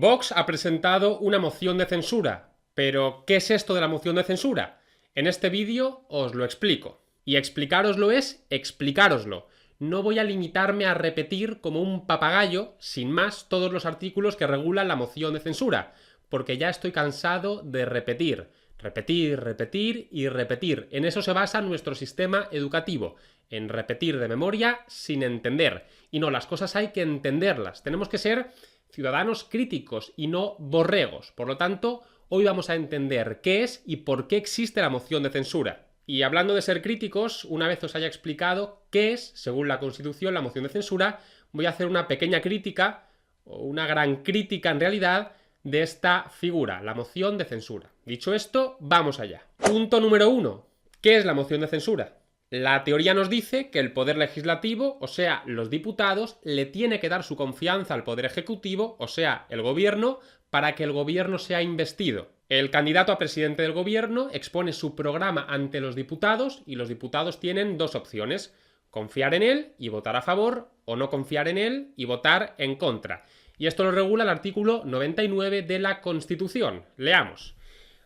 Vox ha presentado una moción de censura. Pero, ¿qué es esto de la moción de censura? En este vídeo os lo explico. Y explicároslo es explicároslo. No voy a limitarme a repetir como un papagayo, sin más, todos los artículos que regulan la moción de censura, porque ya estoy cansado de repetir. Repetir, repetir y repetir. En eso se basa nuestro sistema educativo, en repetir de memoria sin entender. Y no, las cosas hay que entenderlas. Tenemos que ser ciudadanos críticos y no borregos. Por lo tanto, hoy vamos a entender qué es y por qué existe la moción de censura. Y hablando de ser críticos, una vez os haya explicado qué es, según la Constitución, la moción de censura, voy a hacer una pequeña crítica, o una gran crítica en realidad, de esta figura, la moción de censura. Dicho esto, vamos allá. Punto número 1. ¿Qué es la moción de censura? La teoría nos dice que el Poder Legislativo, o sea, los diputados, le tiene que dar su confianza al Poder Ejecutivo, o sea, el Gobierno, para que el Gobierno sea investido. El candidato a presidente del Gobierno expone su programa ante los diputados y los diputados tienen dos opciones: confiar en él y votar a favor, o no confiar en él y votar en contra. Y esto lo regula el artículo 99 de la Constitución. Leamos.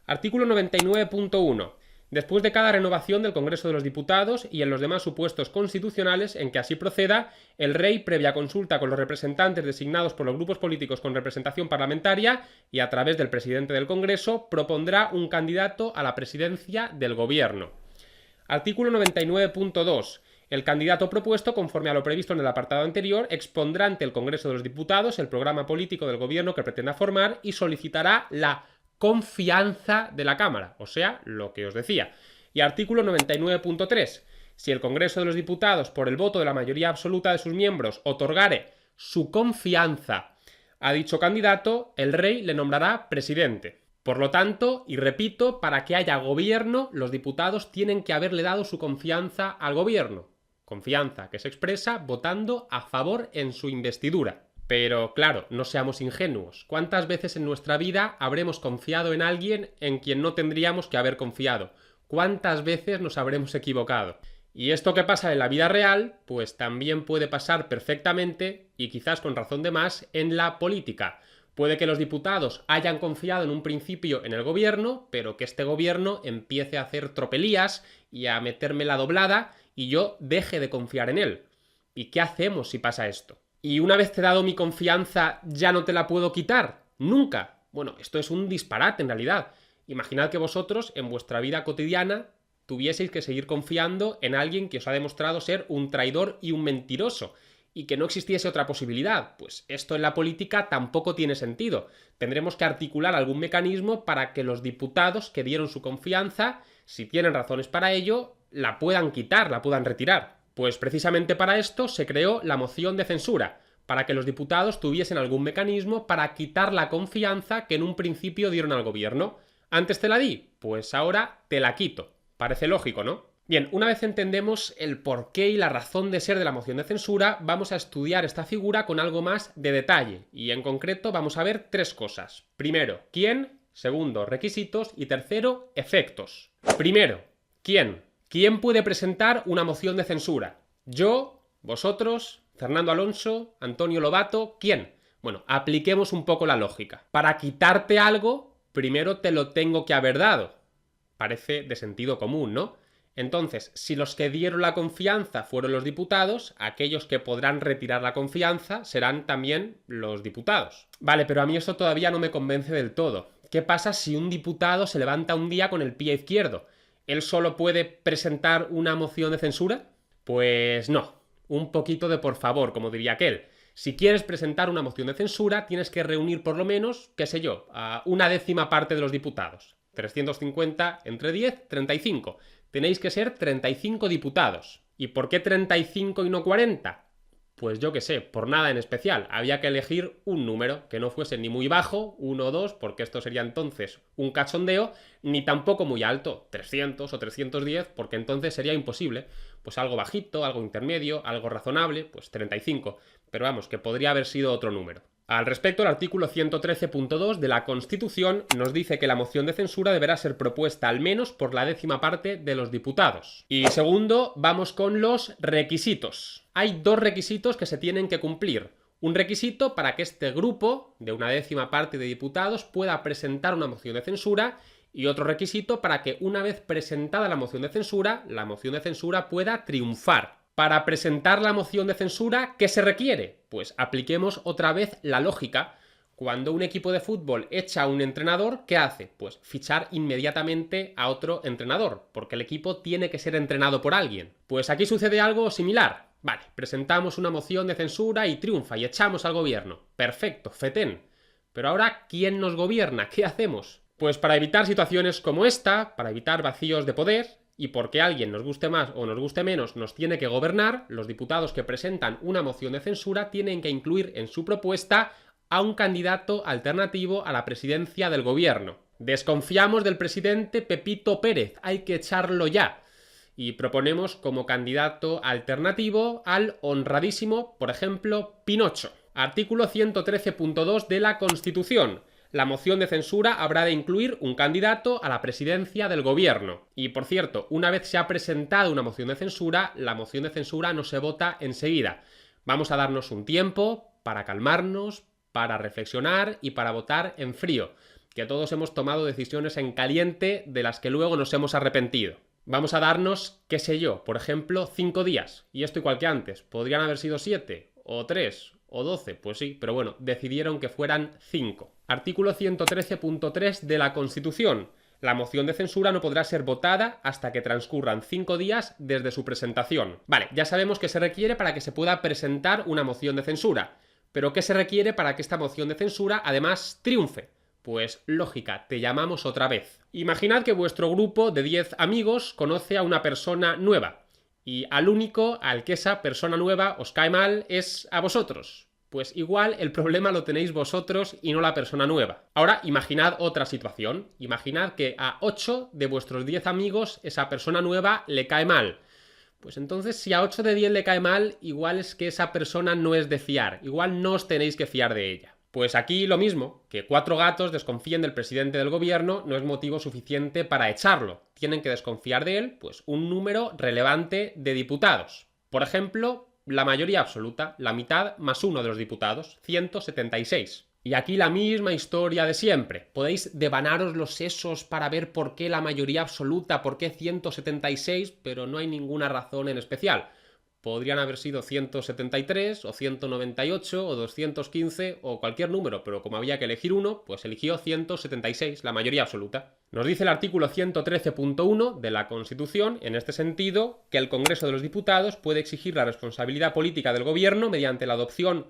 Artículo 99.1. Después de cada renovación del Congreso de los Diputados y en los demás supuestos constitucionales en que así proceda, el Rey, previa consulta con los representantes designados por los grupos políticos con representación parlamentaria y a través del presidente del Congreso, propondrá un candidato a la presidencia del Gobierno. Artículo 99.2. El candidato propuesto, conforme a lo previsto en el apartado anterior, expondrá ante el Congreso de los Diputados el programa político del Gobierno que pretenda formar y solicitará la confianza de la Cámara, o sea, lo que os decía. Y artículo 99.3. Si el Congreso de los Diputados, por el voto de la mayoría absoluta de sus miembros, otorgare su confianza a dicho candidato, el Rey le nombrará presidente. Por lo tanto, y repito, para que haya gobierno, los diputados tienen que haberle dado su confianza al gobierno. Confianza que se expresa votando a favor en su investidura. Pero claro, no seamos ingenuos. ¿Cuántas veces en nuestra vida habremos confiado en alguien en quien no tendríamos que haber confiado? ¿Cuántas veces nos habremos equivocado? Y esto que pasa en la vida real, pues también puede pasar perfectamente, y quizás con razón de más, en la política. Puede que los diputados hayan confiado en un principio en el gobierno, pero que este gobierno empiece a hacer tropelías y a meterme la doblada y yo deje de confiar en él. ¿Y qué hacemos si pasa esto? ¿Y una vez te he dado mi confianza, ya no te la puedo quitar? ¡Nunca! Bueno, esto es un disparate en realidad. Imaginad que vosotros, en vuestra vida cotidiana, tuvieseis que seguir confiando en alguien que os ha demostrado ser un traidor y un mentiroso, y que no existiese otra posibilidad. Pues esto en la política tampoco tiene sentido. Tendremos que articular algún mecanismo para que los diputados que dieron su confianza, si tienen razones para ello, la puedan quitar, la puedan retirar. Pues precisamente para esto se creó la moción de censura, para que los diputados tuviesen algún mecanismo para quitar la confianza que en un principio dieron al gobierno. ¿Antes te la di? Pues ahora te la quito. Parece lógico, ¿no? Bien, una vez entendemos el porqué y la razón de ser de la moción de censura, vamos a estudiar esta figura con algo más de detalle, y en concreto vamos a ver tres cosas. Primero, ¿quién? Segundo, requisitos, y tercero, efectos. Primero, ¿quién? ¿Quién puede presentar una moción de censura? ¿Yo? ¿Vosotros? ¿Fernando Alonso? ¿Antonio Lobato? ¿Quién? Bueno, apliquemos un poco la lógica. Para quitarte algo, primero te lo tengo que haber dado. Parece de sentido común, ¿no? Entonces, si los que dieron la confianza fueron los diputados, aquellos que podrán retirar la confianza serán también los diputados. Vale, pero a mí esto todavía no me convence del todo. ¿Qué pasa si un diputado se levanta un día con el pie izquierdo? ¿Él solo puede presentar una moción de censura? Pues no. Un poquito de por favor, como diría aquel. Si quieres presentar una moción de censura, tienes que reunir por lo menos, qué sé yo, a una décima parte de los diputados. 350 entre 10, 35. Tenéis que ser 35 diputados. ¿Y por qué 35 y no 40? Pues yo qué sé, por nada en especial. Había que elegir un número que no fuese ni muy bajo, 1 o 2, porque esto sería entonces un cachondeo, ni tampoco muy alto, 300 o 310, porque entonces sería imposible. Pues algo bajito, algo intermedio, algo razonable, pues 35. Pero vamos, que podría haber sido otro número. Al respecto, el artículo 113.2 de la Constitución nos dice que la moción de censura deberá ser propuesta al menos por la décima parte de los diputados. Y segundo, vamos con los requisitos. Hay dos requisitos que se tienen que cumplir. Un requisito para que este grupo de una décima parte de diputados pueda presentar una moción de censura y otro requisito para que una vez presentada la moción de censura pueda triunfar. Para presentar la moción de censura, ¿qué se requiere? Pues apliquemos otra vez la lógica. Cuando un equipo de fútbol echa a un entrenador, ¿qué hace? Pues fichar inmediatamente a otro entrenador, porque el equipo tiene que ser entrenado por alguien. Pues aquí sucede algo similar. Vale, presentamos una moción de censura y triunfa y echamos al gobierno. Perfecto, fetén. Pero ahora, ¿quién nos gobierna? ¿Qué hacemos? Pues para evitar situaciones como esta, para evitar vacíos de poder, y porque alguien nos guste más o nos guste menos nos tiene que gobernar, los diputados que presentan una moción de censura tienen que incluir en su propuesta a un candidato alternativo a la presidencia del gobierno. Desconfiamos del presidente Pepito Pérez, hay que echarlo ya. Y proponemos como candidato alternativo al honradísimo, por ejemplo, Pinocho. Artículo 113.2 de la Constitución. La moción de censura habrá de incluir un candidato a la presidencia del gobierno. Y por cierto, una vez se ha presentado una moción de censura, la moción de censura no se vota enseguida. Vamos a darnos un tiempo para calmarnos, para reflexionar y para votar en frío, que todos hemos tomado decisiones en caliente de las que luego nos hemos arrepentido. Vamos a darnos, qué sé yo, por ejemplo, 5 días, y esto igual que antes, podrían haber sido 7, o 3, o 12, pues sí, pero bueno, decidieron que fueran 5. Artículo 113.3 de la Constitución. La moción de censura no podrá ser votada hasta que transcurran 5 días desde su presentación. Vale, ya sabemos que se requiere para que se pueda presentar una moción de censura. ¿Pero qué se requiere para que esta moción de censura además triunfe? Pues lógica, te llamamos otra vez. Imaginad que vuestro grupo de 10 amigos conoce a una persona nueva y al único al que esa persona nueva os cae mal es a vosotros. Pues igual el problema lo tenéis vosotros y no la persona nueva. Ahora imaginad otra situación. Imaginad que a 8 de vuestros 10 amigos esa persona nueva le cae mal. Pues entonces, si a 8 de 10 le cae mal, igual es que esa persona no es de fiar. Igual no os tenéis que fiar de ella. Pues aquí lo mismo, que 4 gatos desconfíen del presidente del gobierno no es motivo suficiente para echarlo. Tienen que desconfiar de él, pues, un número relevante de diputados. Por ejemplo, la mayoría absoluta, la mitad más 1 de los diputados, 176. Y aquí la misma historia de siempre. Podéis devanaros los sesos para ver por qué la mayoría absoluta, por qué 176, pero no hay ninguna razón en especial. Podrían haber sido 173 o 198 o 215 o cualquier número, pero como había que elegir uno, pues eligió 176, la mayoría absoluta. Nos dice el artículo 113.1 de la Constitución, en este sentido, que el Congreso de los Diputados puede exigir la responsabilidad política del gobierno mediante la adopción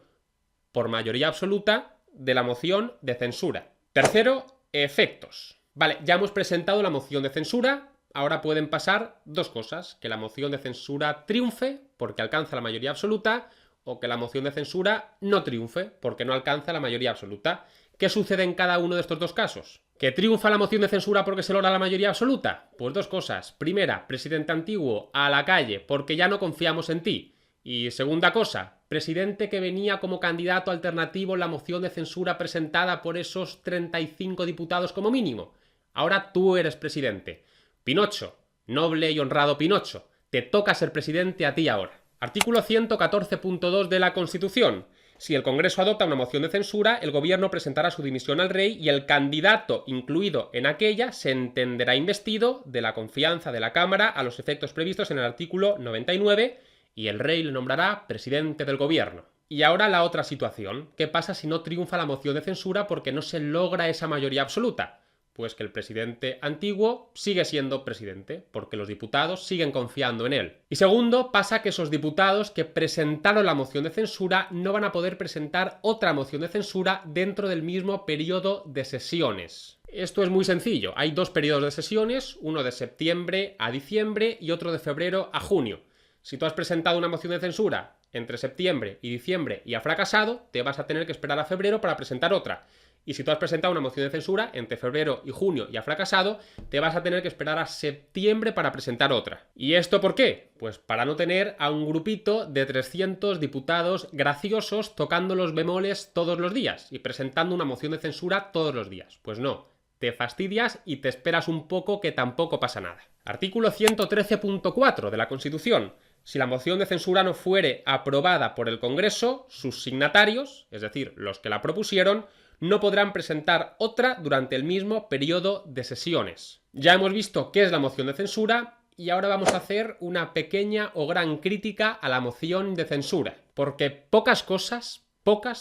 por mayoría absoluta de la moción de censura. Tercero, efectos. Vale, ya hemos presentado la moción de censura. Ahora pueden pasar dos cosas, que la moción de censura triunfe porque alcanza la mayoría absoluta o que la moción de censura no triunfe porque no alcanza la mayoría absoluta. ¿Qué sucede en cada uno de estos dos casos? ¿Que triunfa la moción de censura porque se logra la mayoría absoluta? Pues dos cosas. Primera, presidente antiguo, a la calle porque ya no confiamos en ti. Y segunda cosa, presidente que venía como candidato alternativo en la moción de censura presentada por esos 35 diputados como mínimo. Ahora tú eres presidente. Pinocho, noble y honrado Pinocho, te toca ser presidente a ti ahora. Artículo 114.2 de la Constitución. Si el Congreso adopta una moción de censura, el gobierno presentará su dimisión al rey y el candidato incluido en aquella se entenderá investido de la confianza de la Cámara a los efectos previstos en el artículo 99 y el rey le nombrará presidente del gobierno. Y ahora la otra situación. ¿Qué pasa si no triunfa la moción de censura porque no se logra esa mayoría absoluta? Pues que el presidente antiguo sigue siendo presidente, porque los diputados siguen confiando en él. Y segundo, pasa que esos diputados que presentaron la moción de censura no van a poder presentar otra moción de censura dentro del mismo periodo de sesiones. Esto es muy sencillo. Hay dos periodos de sesiones, uno de septiembre a diciembre y otro de febrero a junio. Si tú has presentado una moción de censura entre septiembre y diciembre y ha fracasado, te vas a tener que esperar a febrero para presentar otra. Y si tú has presentado una moción de censura entre febrero y junio y ha fracasado, te vas a tener que esperar a septiembre para presentar otra. ¿Y esto por qué? Pues para no tener a un grupito de 300 diputados graciosos tocando los bemoles todos los días y presentando una moción de censura todos los días. Pues no, te fastidias y te esperas un poco que tampoco pasa nada. Artículo 113.4 de la Constitución. Si la moción de censura no fuere aprobada por el Congreso, sus signatarios, es decir, los que la propusieron, no podrán presentar otra durante el mismo periodo de sesiones. Ya hemos visto qué es la moción de censura y ahora vamos a hacer una pequeña o gran crítica a la moción de censura, porque pocas cosas,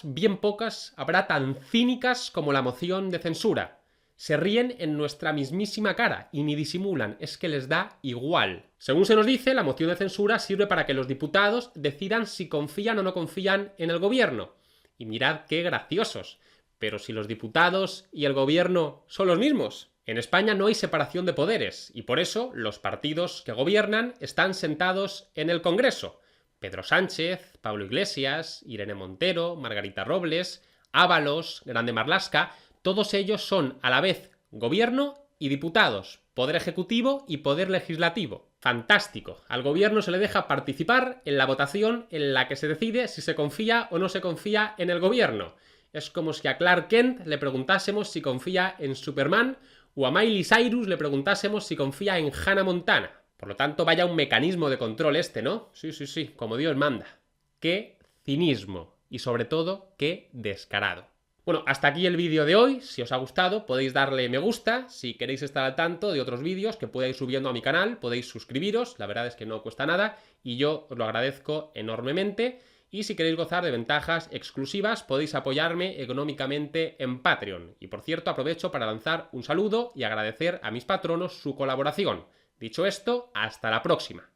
bien pocas, habrá tan cínicas como la moción de censura. Se ríen en nuestra mismísima cara y ni disimulan, es que les da igual. Según se nos dice, la moción de censura sirve para que los diputados decidan si confían o no confían en el gobierno. Y mirad qué graciosos. Pero si los diputados y el gobierno son los mismos. En España no hay separación de poderes y por eso los partidos que gobiernan están sentados en el Congreso. Pedro Sánchez, Pablo Iglesias, Irene Montero, Margarita Robles, Ábalos, Grande Marlaska, todos ellos son a la vez gobierno y diputados, poder ejecutivo y poder legislativo. Fantástico. Al gobierno se le deja participar en la votación en la que se decide si se confía o no se confía en el gobierno. Es como si a Clark Kent le preguntásemos si confía en Superman o a Miley Cyrus le preguntásemos si confía en Hannah Montana. Por lo tanto, vaya un mecanismo de control este, ¿no? Sí, como Dios manda. ¡Qué cinismo! Y sobre todo, qué descarado. Bueno, hasta aquí el vídeo de hoy. Si os ha gustado, podéis darle me gusta. Si queréis estar al tanto de otros vídeos que pueda ir subiendo a mi canal, podéis suscribiros. La verdad es que no cuesta nada y yo os lo agradezco enormemente. Y si queréis gozar de ventajas exclusivas, podéis apoyarme económicamente en Patreon. Y por cierto, aprovecho para lanzar un saludo y agradecer a mis patronos su colaboración. Dicho esto, hasta la próxima.